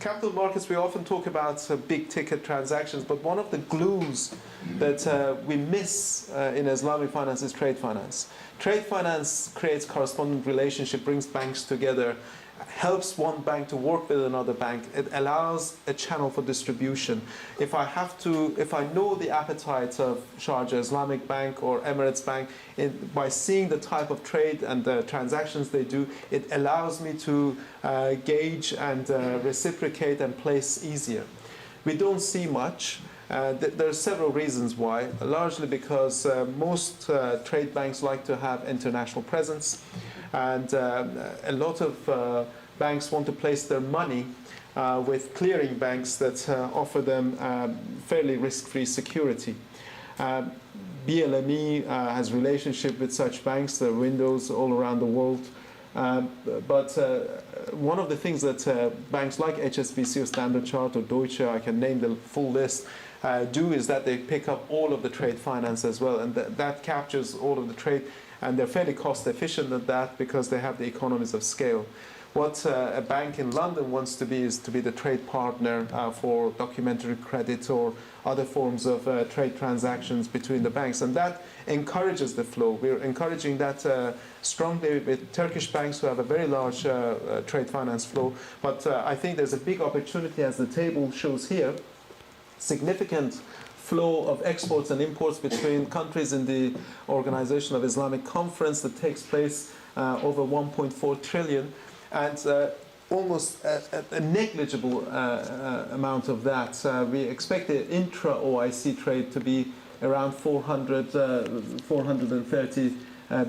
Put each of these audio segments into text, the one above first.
capital markets, we often talk about big ticket transactions, but one of the glues that we miss in Islamic finance is trade finance. Trade finance creates correspondent relationship, brings banks together, helps one bank to work with another bank. It allows a channel for distribution. If I know the appetite of Sharjah Islamic Bank or Emirates Bank, by seeing the type of trade and the transactions they do, it allows me to gauge and reciprocate and place easier. We don't see much. There are several reasons why, largely because most trade banks like to have international presence, and a lot of banks want to place their money with clearing banks that offer them fairly risk-free security. BLME has relationship with such banks. There are windows all around the world. But one of the things that banks like HSBC or Standard Chartered or Deutsche, I can name the full list, do is that they pick up all of the trade finance as well, and that captures all of the trade, and they're fairly cost efficient at that because they have the economies of scale. What a bank in London wants to be is to be the trade partner for documentary credit or other forms of trade transactions between the banks, and that encourages the flow. We're encouraging that strongly with Turkish banks who have a very large trade finance flow, but I think there's a big opportunity, as the table shows here, significant flow of exports and imports between countries in the Organization of Islamic Conference that takes place over 1.4 trillion, and almost a negligible amount of that. We expect the intra-OIC trade to be around $430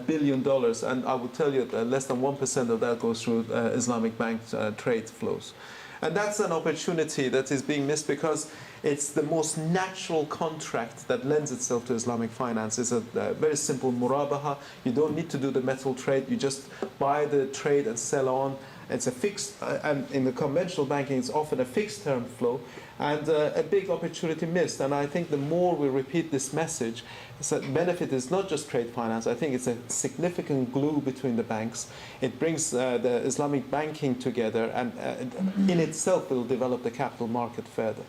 billion, and I will tell you that less than 1% of that goes through Islamic bank trade flows. And that's an opportunity that is being missed because it's the most natural contract that lends itself to Islamic finance. It's a very simple murabaha. You don't need to do the metal trade. You just buy the trade and sell on. It's a fixed, and in the conventional banking, it's often a fixed term flow, and a big opportunity missed. And I think the more we repeat this message, the benefit is not just trade finance. I think it's a significant glue between the banks. It brings the Islamic banking together, and in itself will develop the capital market further.